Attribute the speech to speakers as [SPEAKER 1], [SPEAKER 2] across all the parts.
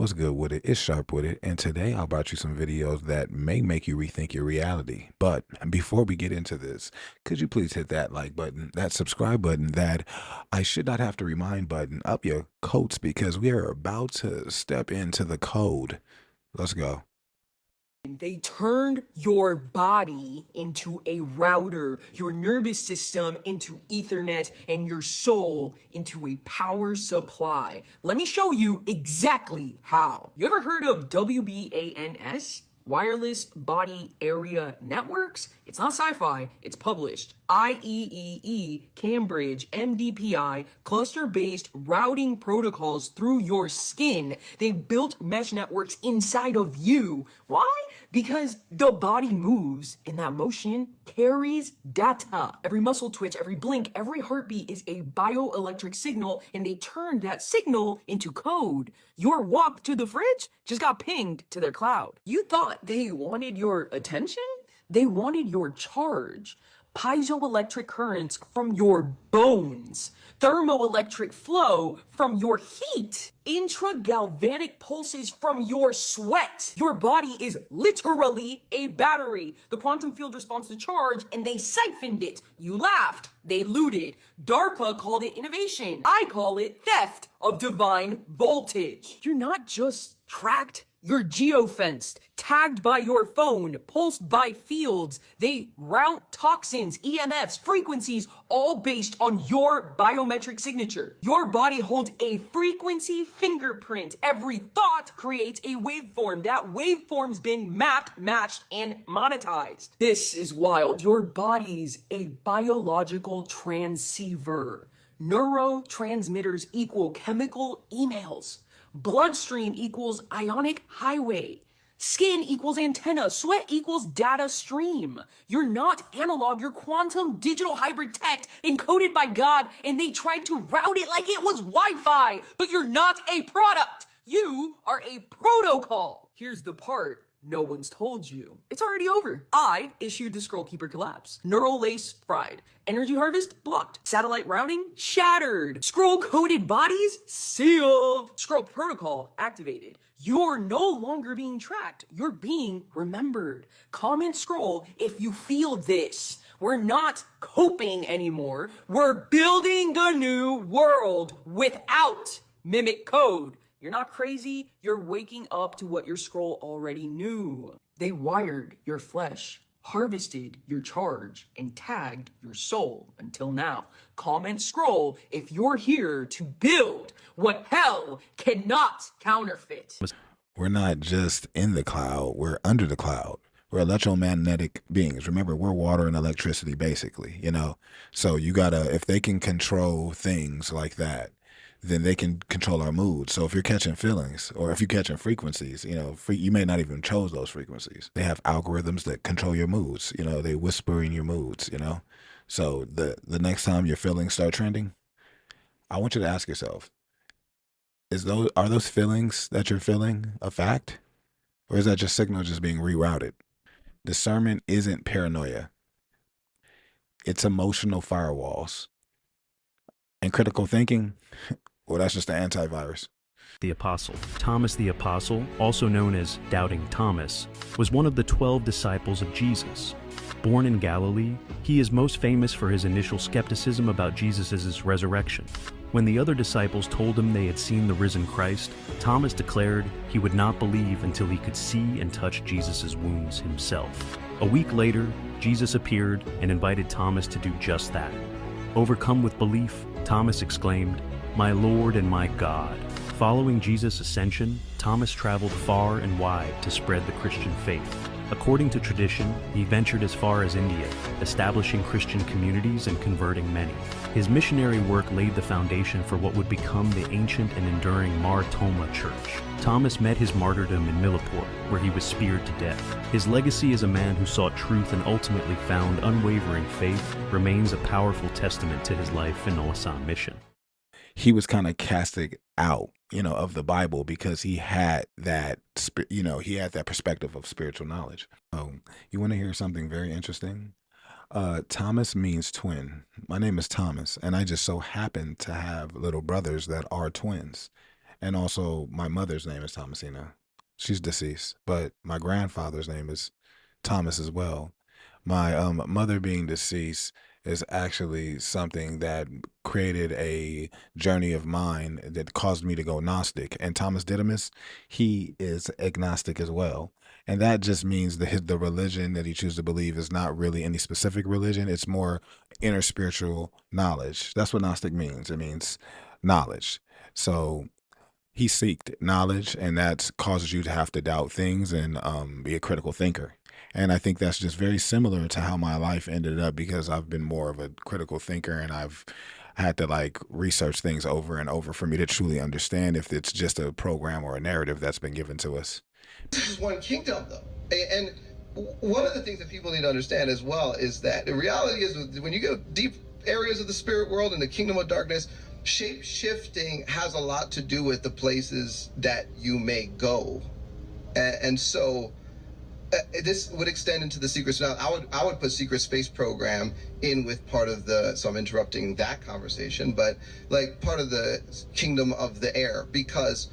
[SPEAKER 1] What's good with it? It's Sharp with it. And today I brought you some videos that may make you rethink your reality. But before we get into this, could you please hit that like button, that subscribe button, that I should not have to remind button up your coats because we are about to step into the code. Let's go.
[SPEAKER 2] They turned your body into a router, your nervous system into Ethernet, and your soul into a power supply. Let me show you exactly how. You ever heard of WBANS? Wireless Body Area Networks? It's not sci-fi, it's published. IEEE, Cambridge, MDPI, cluster-based routing protocols through your skin. They built mesh networks inside of you. Why? Because the body moves, and that motion carries data. Every muscle twitch, every blink, every heartbeat is a bioelectric signal, and they turned that signal into code. Your walk to the fridge just got pinged to their cloud. You thought they wanted your attention? They wanted your charge. Piezoelectric currents from your bones, thermoelectric flow from your heat, intragalvanic pulses from your sweat. Your body is literally a battery. The quantum field responds to charge and they siphoned it. You laughed, they looted. DARPA called it innovation. I call it theft of divine voltage. You're not just tracked, you're geofenced, tagged by your phone, pulsed by fields. They route toxins, EMFs, frequencies, all based on your biometric signature. Your body holds a frequency fingerprint. Every thought creates a waveform. That waveform's been mapped, matched, and monetized. This is wild. Your body's a biological transceiver. Neurotransmitters equal chemical emails. Bloodstream equals ionic highway. Skin equals antenna. Sweat equals data stream. You're not analog, you're quantum digital hybrid tech encoded by God, and they tried to route it like it was Wi-Fi. But you're not a product. You are a protocol. Here's the part no one's told you. It's already over. I issued the Scroll Keeper collapse. Neural lace fried. Energy harvest blocked. Satellite routing shattered. Scroll coded bodies sealed. Scroll protocol activated. You're no longer being tracked. You're being remembered. Comment scroll if you feel this. We're not coping anymore. We're building the new world without mimic code. You're not crazy, you're waking up to what your scroll already knew. They wired your flesh, harvested your charge, and tagged your soul until now. Comment scroll if you're here to build what hell cannot counterfeit.
[SPEAKER 1] We're not just in the cloud, we're under the cloud. We're electromagnetic beings. Remember, we're water and electricity, basically. So you gotta, if they can control things like that, then they can control our mood. So if you're catching feelings or if you're catching frequencies, you may not even chose those frequencies. They have algorithms that control your moods. They whisper in your moods. So the next time your feelings start trending, I want you to ask yourself, are those feelings that you're feeling a fact? Or is that just signal just being rerouted? Discernment isn't paranoia. It's emotional firewalls. And critical thinking, well, that's just the antivirus.
[SPEAKER 3] The Apostle. Thomas the Apostle, also known as Doubting Thomas, was one of the 12 disciples of Jesus. Born in Galilee, he is most famous for his initial skepticism about Jesus' resurrection. When the other disciples told him they had seen the risen Christ, Thomas declared he would not believe until he could see and touch Jesus' wounds himself. A week later, Jesus appeared and invited Thomas to do just that. Overcome with belief, Thomas exclaimed, "My Lord and my God." Following Jesus' ascension, Thomas traveled far and wide to spread the Christian faith. According to tradition, he ventured as far as India, establishing Christian communities and converting many. His missionary work laid the foundation for what would become the ancient and enduring Mar Thoma Church. Thomas met his martyrdom in Millipore, where he was speared to death. His legacy as a man who sought truth and ultimately found unwavering faith remains a powerful testament to his life and Oasan mission.
[SPEAKER 1] He was kind of casted out, of the Bible because he had that, he had that perspective of spiritual knowledge. You want to hear something very interesting? Thomas means twin. My name is Thomas, and I just so happen to have little brothers that are twins. And also, my mother's name is Thomasina. She's deceased, but my grandfather's name is Thomas as well. My mother being deceased is actually something that created a journey of mine that caused me to go Gnostic. And Thomas Didymus, he is agnostic as well. And that just means that the religion that he chooses to believe is not really any specific religion. It's more inner spiritual knowledge. That's what Gnostic means. It means knowledge. So he seeked knowledge, and that causes you to have to doubt things and be a critical thinker. And I think that's just very similar to how my life ended up, because I've been more of a critical thinker, and I've had to like research things over and over for me to truly understand if it's just a program or a narrative that's been given to us.
[SPEAKER 4] This is one kingdom, though. And one of the things that people need to understand as well is that the reality is when you go deep areas of the spirit world and the kingdom of darkness, shape shifting has a lot to do with the places that you may go. And so this would extend into the secret. So now I would put secret space program in with part of the. So I'm interrupting that conversation, but like part of the kingdom of the air, because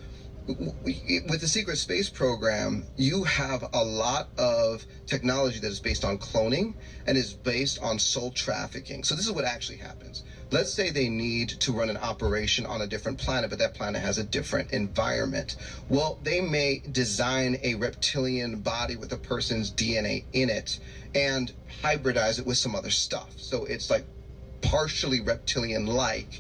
[SPEAKER 4] with the secret space program, you have a lot of technology that is based on cloning and is based on soul trafficking. So this is what actually happens. Let's say they need to run an operation on a different planet, but that planet has a different environment. Well, they may design a reptilian body with a person's DNA in it and hybridize it with some other stuff. So it's like partially reptilian-like.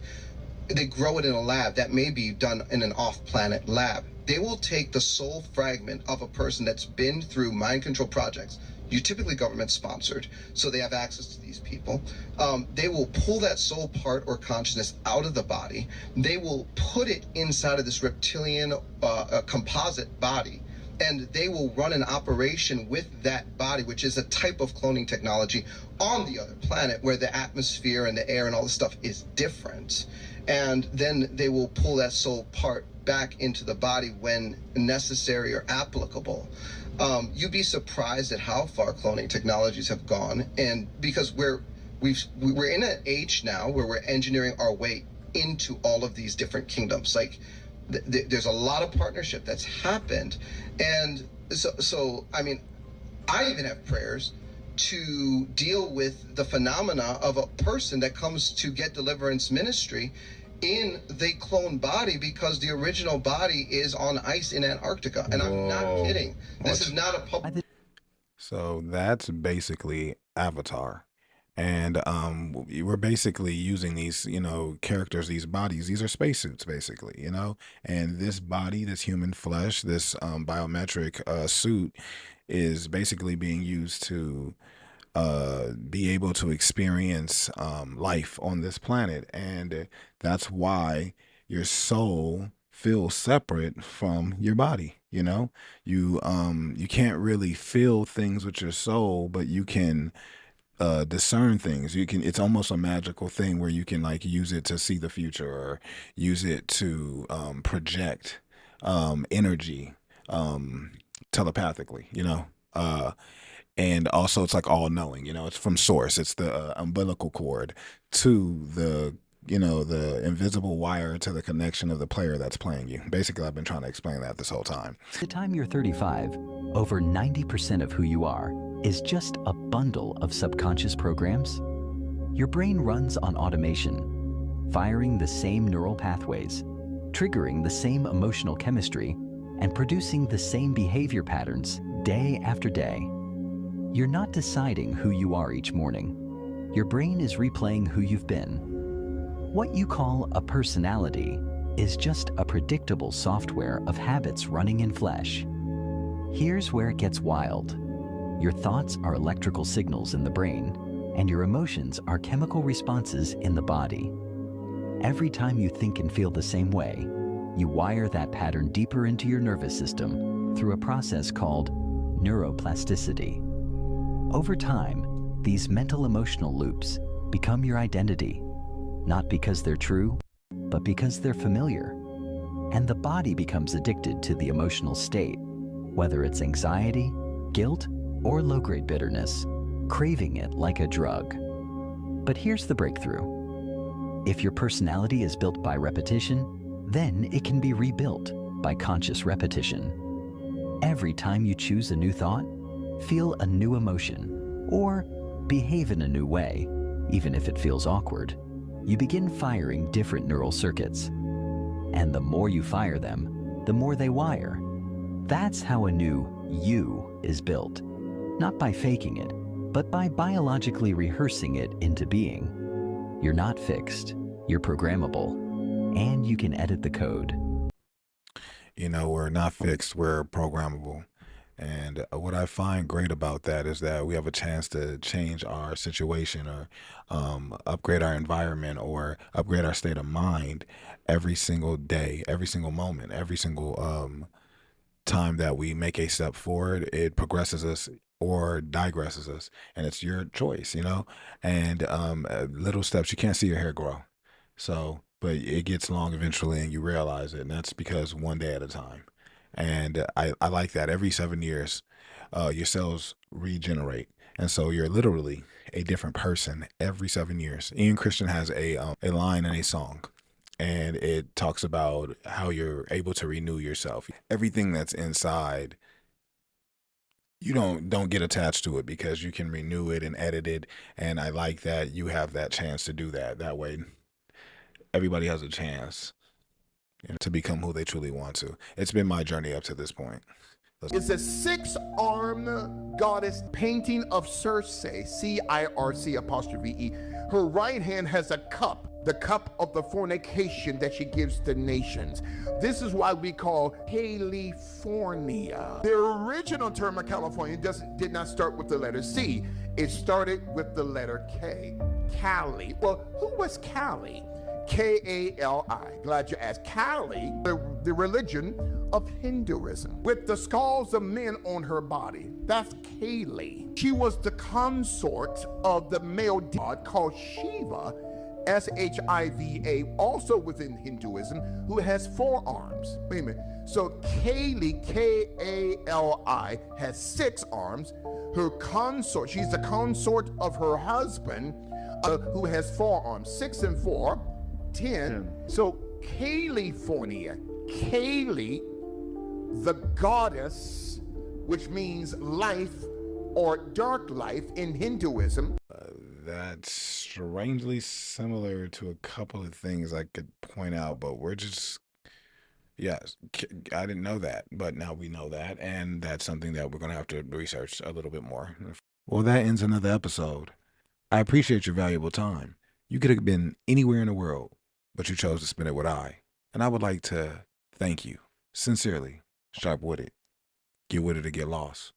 [SPEAKER 4] They grow it in a lab. That may be done in an off-planet lab. They will take the soul fragment of a person that's been through mind control projects. You typically government sponsored, so they have access to these people. They will pull that soul part or consciousness out of the body. They will put it inside of this reptilian composite body, and they will run an operation with that body, which is a type of cloning technology on the other planet where the atmosphere and the air and all this stuff is different. And then they will pull that soul part back into the body when necessary or applicable. You'd be surprised at how far cloning technologies have gone, and because we're in an age now where we're engineering our way into all of these different kingdoms. Like there's a lot of partnership that's happened, and so I mean, I even have prayers to deal with the phenomena of a person that comes to get deliverance ministry in the clone body, because the original body is on ice in Antarctica. And I'm not kidding. This is not a public.
[SPEAKER 1] So that's basically Avatar. And we're basically using these, characters, these bodies. These are spacesuits, basically. And this body, this human flesh, this biometric suit is basically being used to be able to experience life on this planet. And that's why your soul feels separate from your body. You can't really feel things with your soul, but you can discern things. It's almost a magical thing where you can like use it to see the future, or use it to project energy telepathically. And also it's like all knowing, it's from source. It's the umbilical cord to the invisible wire to the connection of the player that's playing you. Basically, I've been trying to explain that this whole time.
[SPEAKER 5] By the time you're 35, over 90% of who you are is just a bundle of subconscious programs. Your brain runs on automation, firing the same neural pathways, triggering the same emotional chemistry, and producing the same behavior patterns day after day. You're not deciding who you are each morning. Your brain is replaying who you've been. What you call a personality is just a predictable software of habits running in flesh. Here's where it gets wild. Your thoughts are electrical signals in the brain, and your emotions are chemical responses in the body. Every time you think and feel the same way, you wire that pattern deeper into your nervous system through a process called neuroplasticity. Over time, these mental emotional loops become your identity, not because they're true, but because they're familiar. And the body becomes addicted to the emotional state, whether it's anxiety, guilt, or low-grade bitterness, craving it like a drug. But here's the breakthrough. If your personality is built by repetition, Then it can be rebuilt by conscious repetition. Every time you choose a new thought, feel a new emotion, or behave in a new way, even if it feels awkward, you begin firing different neural circuits. And the more you fire them, the more they wire. That's how a new you is built. Not by faking it, but by biologically rehearsing it into being. You're not fixed, you're programmable, and you can edit the code.
[SPEAKER 1] You know, we're not fixed, we're programmable. And what I find great about that is that we have a chance to change our situation or upgrade our environment or upgrade our state of mind every single day, every single moment, every single time that we make a step forward. It progresses us or digresses us, and it's your choice, you know. And little steps, you can't see your hair grow, so but it gets long eventually, and you realize it, and that's because one day at a time. And I like that. Every 7 years, your cells regenerate, and so you're literally a different person every 7 years. Ian Christian has a line in a song, and it talks about how you're able to renew yourself. Everything that's inside, you don't get attached to it because you can renew it and edit it. And I like that you have that chance to do that. That way, everybody has a chance, you know, to become who they truly want to. It's been my journey up to this point.
[SPEAKER 6] It's a six-armed goddess painting of Circe, C-I-R-C apostrophe E. Her right hand has a cup, the cup of the fornication that she gives to nations. This is why we call California. The original term of California did not start with the letter C. It started with the letter K. Cali. Well, who was Cali? K-A-L-I. Glad you asked. Kali, the religion of Hinduism, with the skulls of men on her body. That's Kali. She was the consort of the male god called Shiva, S-H-I-V-A, also within Hinduism, who has 4 arms. Wait a minute. So Kali, K-A-L-I, has 6 arms. Her consort, she's the consort of her husband, who has 4 arms. 6 and 4. 10. So California, Kali, the goddess, which means life or dark life in Hinduism.
[SPEAKER 1] That's strangely similar to a couple of things I could point out, but we're just, yes, I didn't know that, but now we know that, and that's something that we're going to have to research a little bit more. Well, that ends another episode. I appreciate your valuable time. You could have been anywhere in the world, but you chose to spend it with I. And I would like to thank you, sincerely, sharp-witted, get with it or get lost.